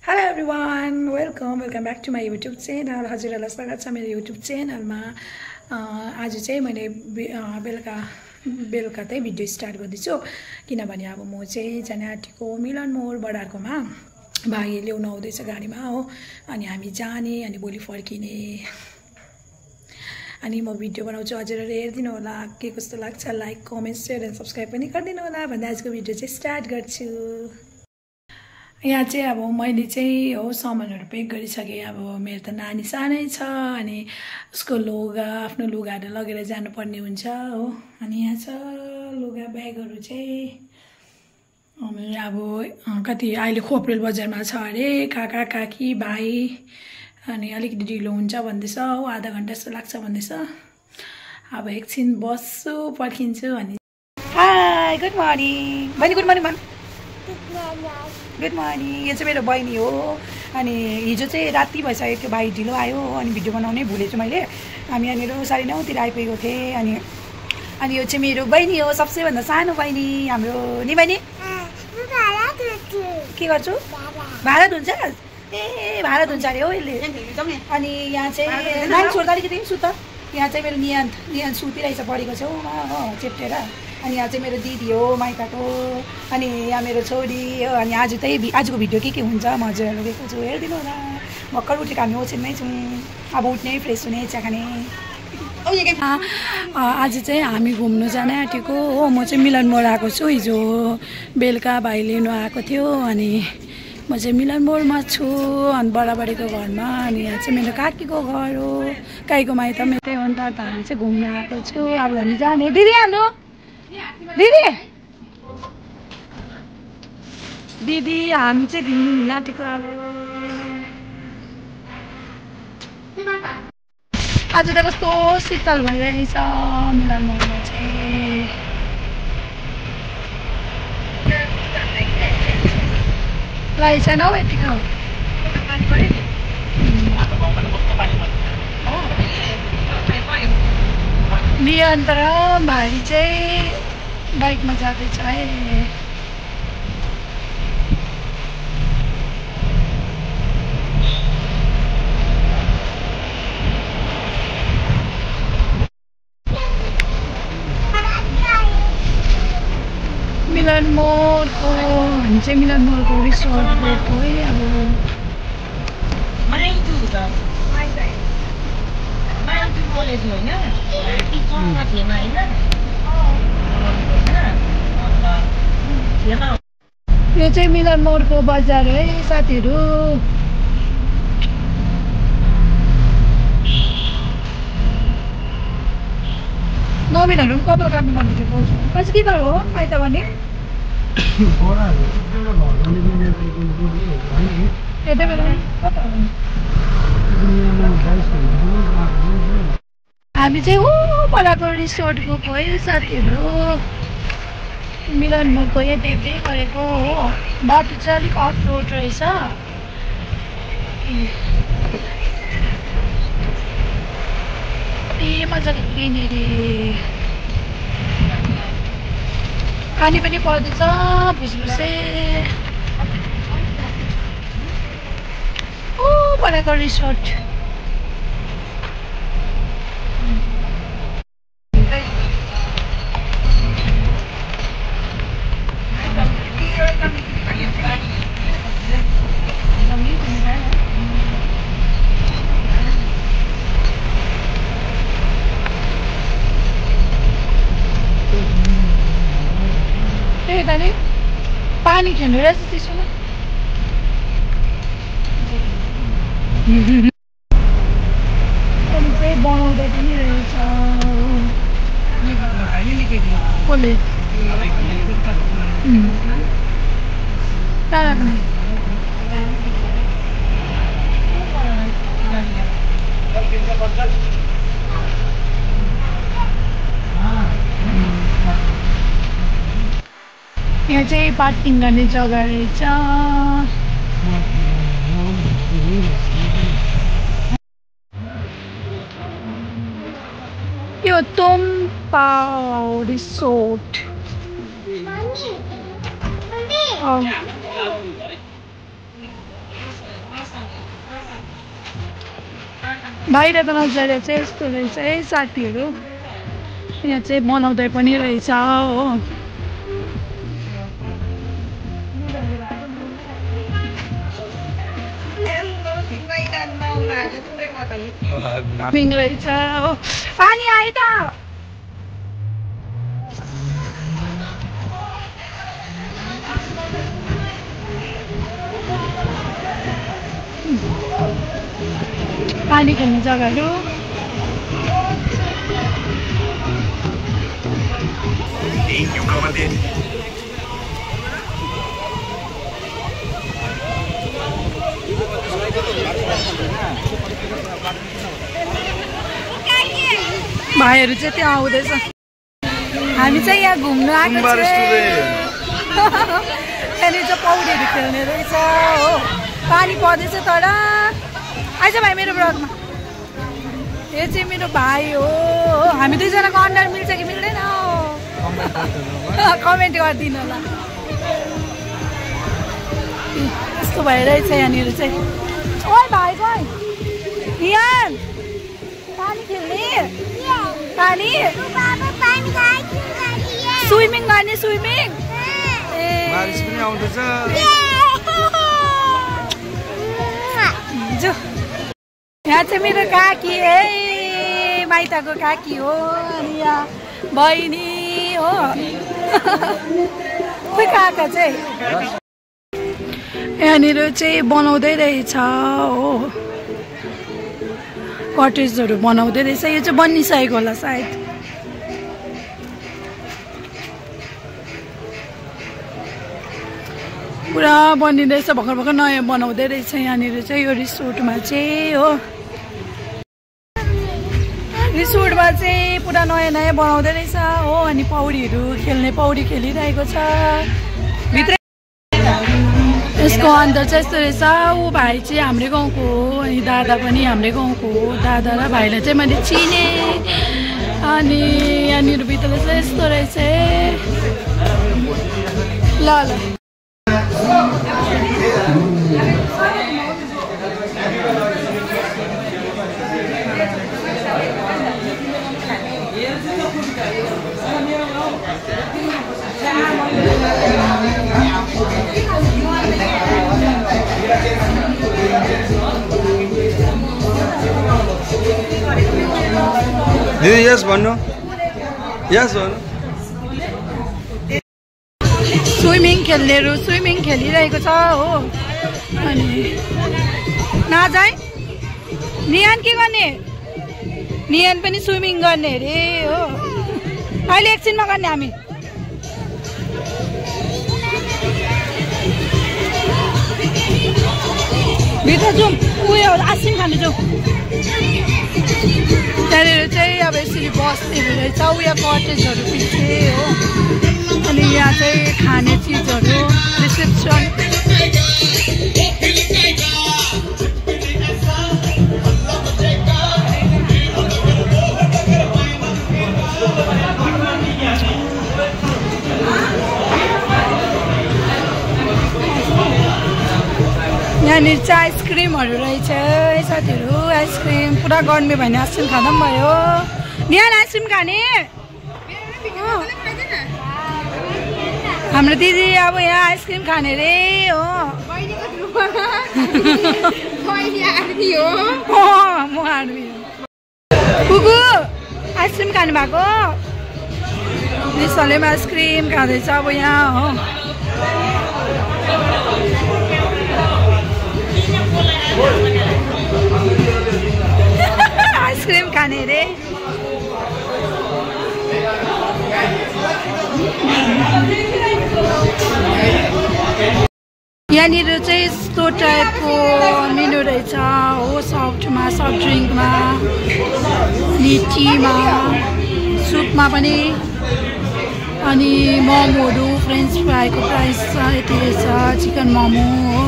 Hello everyone, welcome back to my YouTube channel. हजुरहरुलाई स्वागत छ मेरो YouTube च्यानलमा। आज चाहिँ मैले बेलुका चाहिँ भिडियो स्टार्ट गर्दैछु किनभने अब म चाहिँ जाने आँटेको मिलन मोड बडारकोमा भाइ ल्याउन आउँदैछ गाडीमा हो। अनि हामी जाने अनि भोलि फर्किने। अनि म भिडियो बनाउँछु, हजुरहरुले हेर्दिनु होला। के कस्तो लाग्छ like comment share and subscribe पनि गरिदिनु होला भन्दै आजको भिडियो चाहिँ स्टार्ट गर्छु। यहाँ चाहिँ अब मैले चाहिँ हो सामानहरु पेक गरिसके। अब मेरो त नानी सानै छ अनि उसको लुगा आफ्नो लुगाहरु लगेर जानुपर्ने हुन्छ हो। अनि यहाँ छ लुगा ब्यागहरु चाहिँ अब कति अहिले खोपरेल बजारमा छ अरे। काका काकी भाइ अनि अलिकति ढिलो हुन्छ भन्दैछ हो, आधा घण्टा जस्तो लाग्छ भन्दैछ। अब एकछिन बस्छु पर्खिन्छु अनि। हाय गुड मर्निङ बहिनी, गुड मर्निङ भन्। Good morning. यो चाहिँ मेरो बहिनी हो। अनि हिजो चाहिँ राति भइसक्यो त्यो भाइ ढिलो आयो अनि भिडियो बनाउनै भुलेछु मैले। हामी यहाँनिर 9:30 आइपुगेको थिएँ। अनि यो चाहिँ मेरो बहिनी हो, सबसे भन्दा सानो बहिनी हाम्रो। नि बहिनी के गर्छु? भाडा धुन्छ। ए भाडा धुन्छ अरे हो यसले। अनि यहाँ चाहिँ नानी छोड्दा अलिकति सुत। यहाँ चाहिँ मेरो नियन सुतिरहेछ पढेको छेउमा हो चेप्टेर। अनि यहाँ चाहिँ मेरो दिदी हो माइताको। अनि यहाँ मेरो छोरी हो। अनि आजको भिडियो के हुन्छ म हजुरहरु लगेको छु, हेरिदिनु होला। भर्खर उठेको हामी ओछेनमै छौँ। अब उठ्ने फ्रेस हुने चिया खाने। आज चाहिँ हामी घुम्नु जान आँटेको हो। म चाहिँ मिलन मोड आएको छु। हिजो बेलुका भाइ लिनु आएको थियो अनि म चाहिँ मिलन मोडमा छु अनि बडाबडीको घरमा। अनि यहाँ चाहिँ मेरो काकीको घर हो, काकीको माइत मेरै हो नि त। हामी चाहिँ घुम्न आएको छु। अब हामी जाने। दिदी हाम्रो दिदी हामी चाहिँ घुम्न आँटेको। आज त कस्तो शीतल भइरहेछ मिलन मोडमा चाहिँ। लाइ छैन हौ यतिको। नियन्त्र भाइ चाहिँ बाइकमा जाँदैछ है। मिलन मोडको हामी चाहिँ मिलन मोडको रिसोर्ट गएको है। अब यो चाहिँ मिलन मोडको बजार है साथीहरू। नवीनहरू पनि कपाल काट्नु भन्दैथ्यो। पछि के हो माइत भने यतै बेला हामी चाहिँ बडाको रिसोर्ट गएको है साथीहरू। मिलन मोडको यतै गरेको हो। बाटो चाहिँ अलिक अफ रोड रहेछ। ए मजाको ग्रिनेरी। पानी पनि पर्दैछ भुसभुसे। बडाको रिसोर्ट। पानी खेल्नु रहेछ त्यसमा। चाहिँ बनाउँदै पनि रहेछ। कसले यहाँ चाहिँ पार्किङ गर्ने जग्गा रहेछ। यो तोम्पाओ रिसोर्ट। बाहिर त नजर चाहिँ यस्तो रहेछ है साथीहरू यहाँ चाहिँ बनाउँदै पनि रहेछ हो रहेछ हो पानी आयो त पानी खेल्ने जग्गाहरू भाइहरू चाहिँ त्यहाँ आउँदैछ हामी चाहिँ यहाँ घुम्नु आएको छ त्यहाँनिर चाहिँ पौडीहरू खेल्ने रहेछ हो पानी पर्दैछ तर आइज भाइ मेरो ब्लगमा यो चाहिँ मेरो भाइ हो हामी दुईजनाको अन्डर मिल्छ कि मिल्दैन कमेन्ट गरिदिनु होला यस्तो भइरहेछ यहाँनिर चाहिँ ओइ भाइ गइ रियान पानी खेल्ने पानी स्विमिङ गर्ने स्विमिङ यहाँ चाहिँ मेरो काकी है माइताको काकी हो अनि यहाँ बहिनी हो खोइ काका चाहिँ यहाँनिर चाहिँ बनाउँदै रहेछ हो कटेजहरू बनाउँदै रहेछ यो चाहिँ बनिसकेको होला सायद पुरा बनिँदैछ भर्खर भर्खर नयाँ बनाउँदै रहेछ यहाँनिर चाहिँ यो रिसोर्टमा चाहिँ हो रिसोर्टमा चाहिँ पुरा नयाँ नयाँ बनाउँदै रहेछ हो अनि पौडीहरू खेल्ने पौडी खेलिरहेको छ भित्र यसको अन्दर चाहिँ यस्तो रहेछ ऊ भाइ चाहिँ हाम्रै गाउँको हो अनि दादा पनि हाम्रै गाउँको हो दादा र भाइलाई चाहिँ मैले चिने अनि यहाँनिर भित्र चाहिँ यस्तो रहेछ ल ल दिदी यस भन्नु यस भन्नु स्विमिङ खेलिरहेको छ हो अनि नजाई नियान के गर्ने नियान पनि स्विमिङ गर्ने अरे हो अहिले एकछिनमा गर्ने हामी भित्र जाउँ उयो आइसक्रिम खानु जाउँ त्यहाँनिर चाहिँ अब यसरी बस्ने रहेछ उयो कटेजहरू पछि हो अनि यहाँ चाहिँ खाने चिजहरू रिसेप्सन यहाँनिर चाहिँ आइसक्रिमहरू रहेछ साथीहरू आइसक्रिम पुरा गर्मी भयो भने आइसक्रिम खाँदा पनि भयो निहाल आइसक्रिम खाने हाम्रो दिदी अब यहाँ आइसक्रिम खाने रे हो म आर्मी हो कुकु आइसक्रिम खानु भएको निसले पनि आइसक्रिम खाँदैछ अब यहाँ हो आइसक्रिम खाने रे यहाँनिर चाहिँ यस्तो टाइपको मेनु रहेछ हो सफ्टमा सफ्ट ड्रिङ्कमा लिचीमा सुपमा पनि अनि मोमोहरू फ्रेन्च फ्राईको प्राइस छ यति रहेछ चिकन मोमो हो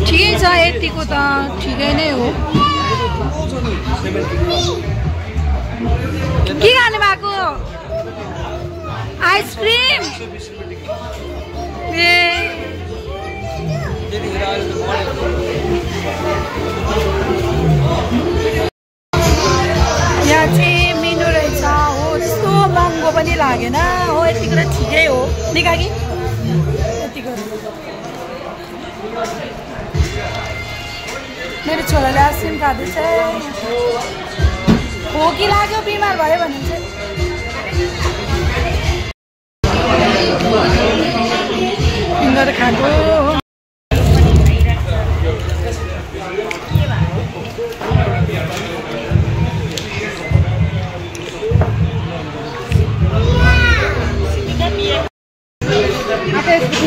ठिकै छ यतिको त ठिकै नै हो के खानु भएको आइसक्रिम ए महँगो पनि लागेन हो यतिको त ठिकै हो नि काकी यतिको मेरो छोराले आइसक्रिम खाँदैछ हो कि लाग्यो बिमार भयो भने चाहिँ फिङ्गर खाएको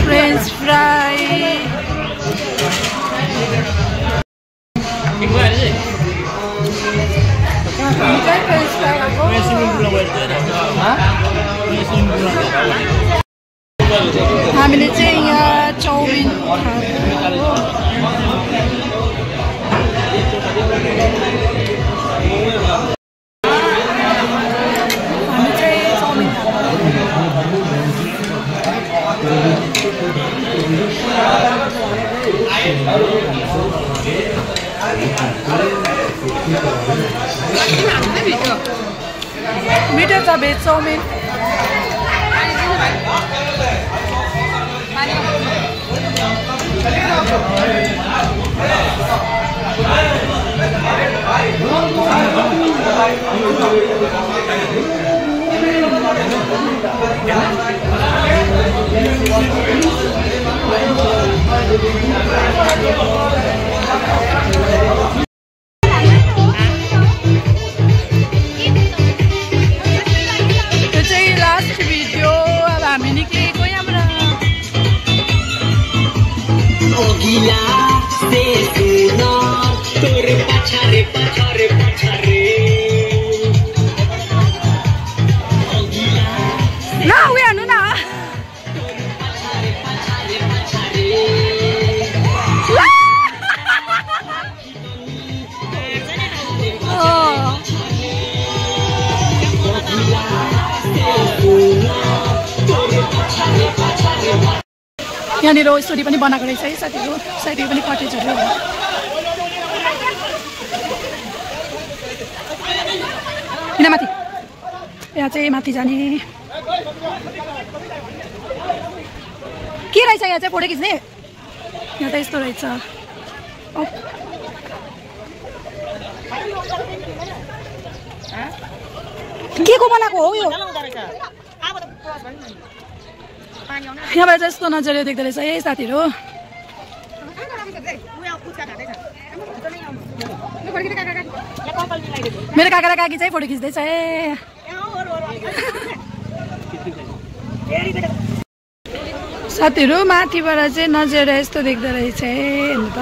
फ्रेन्च फ्राई हामीले चाहिँ यहाँ चाउमिन मिठो छ भेज चाउमिन यहाँनिर स्टोरी पनि बनाएको रहेछ है साथीहरू साथीहरू पनि कटेजहरू किन माथि यहाँ चाहिँ माथि जाने के रहेछ यहाँ चाहिँ फोटो खिच्ने यहाँ त यस्तो रहेछ के को बनाएको हो यो यहाँबाट चाहिँ यस्तो नजरले देख्दो रहेछ है साथीहरू मेरो काका र काकी चाहिँ फोटो खिच्दैछ है साथीहरू माथिबाट चाहिँ नजर यस्तो देख्दो रहेछ है हेर्नु त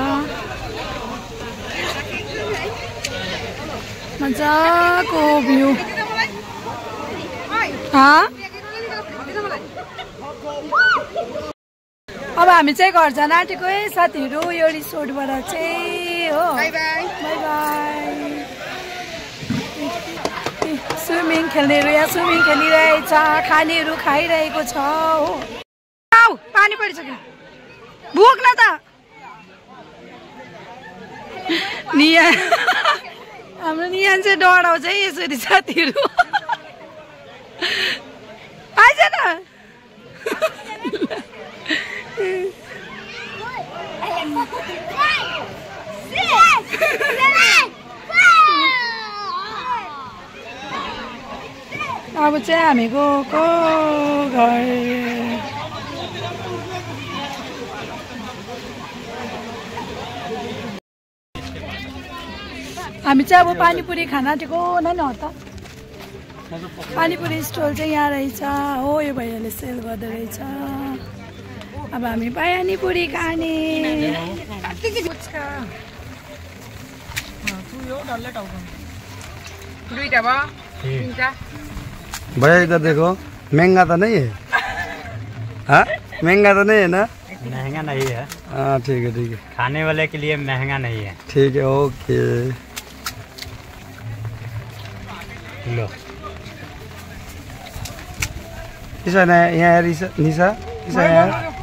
मजाको भ्यू अब हामी चाहिँ घर जान आँटेको है साथीहरू यो रिसोर्टबाट चाहिँ हो बाई बाई स्विमिङ खेल्नेहरू यहाँ स्विमिङ खेलिरहेछ खानेहरू खाइरहेको छ हो पानी परिसक्यो भोक न त निया हाम्रो नियान चाहिँ डराउँछ है यसरी साथीहरू आइज न अब चाहिँ हामी गएको घर हामी चाहिँ अब पानीपुरी खान आँटेको नै न त पानीपुरी स्टल चाहिँ यहाँ रहेछ हो यो भैयाले सेल गर्दो रहेछ अब हामी पानीपुरी खाने भैया इधर देखो महंगा तो नहीं है हाँ महंगा तो नहीं है ना महंगा नहीं है हाँ ठीक है खाने वाले के लिए महंगा नहीं है ठीक है ओके लो यहाँ निशा यहाँ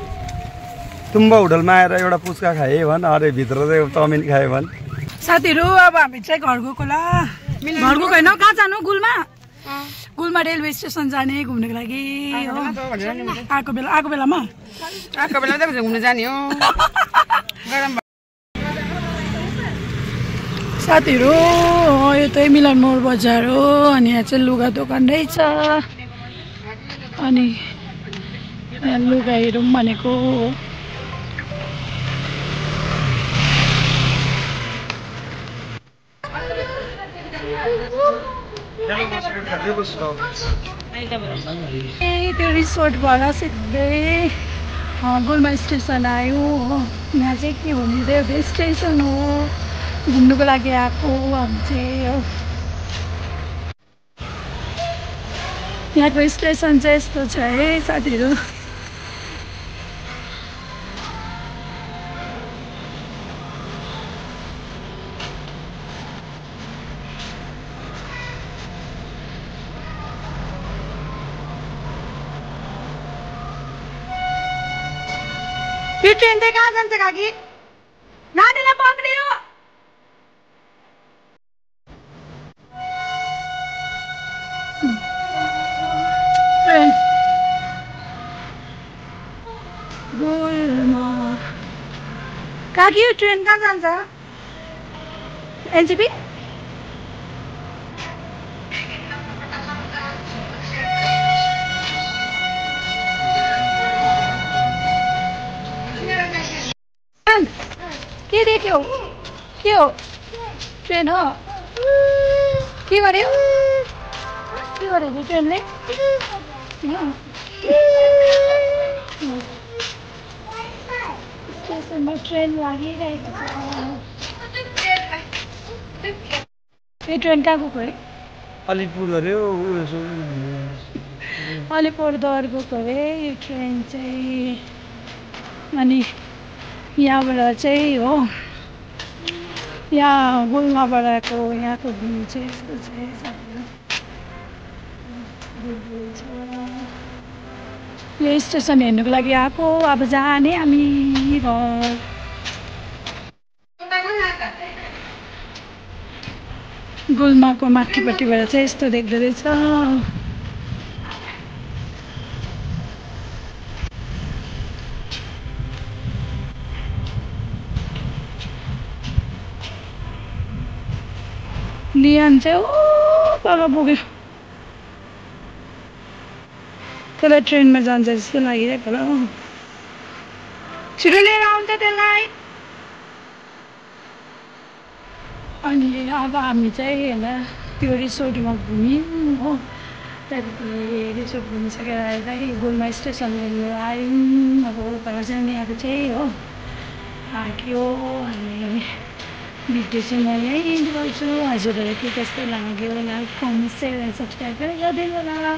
तुम्बा होटलमा आएर एउटा पुच्का खाए भन अरे भित्र चाहिँ चाउमिन खाए भन साथीहरू अब हामी चाहिँ घर गएको ल घर गएको होइन कहाँ जानु गुलमा गुल्मा रेलवे स्टेसन जाने घुम्नको लागि हो आएको बेलामा घुम्न जाने हो साथीहरू यो चाहिँ मिलन मोड बजार हो अनि यहाँ चाहिँ लुगा दोकान रहेछ अनि यहाँ लुगा हेरौँ भनेको त्यो रिसोर्टबाट सिधै गुल्मा स्टेसन आयो हो यहाँ चाहिँ के भन्ने चाहिँ स्टेसन हो घुम्नुको लागि आएको हामी चाहिँ हो यहाँको स्टेसन चाहिँ यस्तो छ है साथीहरू यो ट्रेन चाहिँ कहाँ जान्छ काकी नानीलाई पक्रियो काकी यो ट्रेन कहाँ जान्छ एनजेपी के देख्यौ के हो ट्रेन हो के गर्यो ट्रेनले स्टेसनमा ट्रेन लागिरहेको छ यो ट्रेन कहाँ गएको है अलिपुर अरे अलिपुरद्वार गएको अरे यो ट्रेन चाहिँ अनि यहाँबाट चाहिँ हो यहाँ गुल्माबाटको यहाँको भ्यू चाहिँ यस्तो छ यो स्टेसन हेर्नुको लागि आएको अब जाने हामी घर गुल्माको माथिपट्टिबाट चाहिँ यस्तो देख्दो रहेछ लियान चाहिँ ओ तल पुग्यो त्यसलाई ट्रेनमा जान्छ जस्तो लागिरहेको होला हो छिटो लिएर आउँछ त्यसलाई अनि अब हामी चाहिँ होइन त्यो रिसोर्टमा घुम्यौँ हो त्यहाँदेखि रिसोर्ट घुमिसकेर चाहिँ गुल्मा स्टेसन हेर्नु आयौँ अब पर चाहिँ यहाँको चाहिँ हो आयो अनि भिडियो चाहिँ म यहीँ इन्ड गर्छु हजुरहरू के कस्तो लाग्यो like comment share and subscribe पनि गरिदिनु होला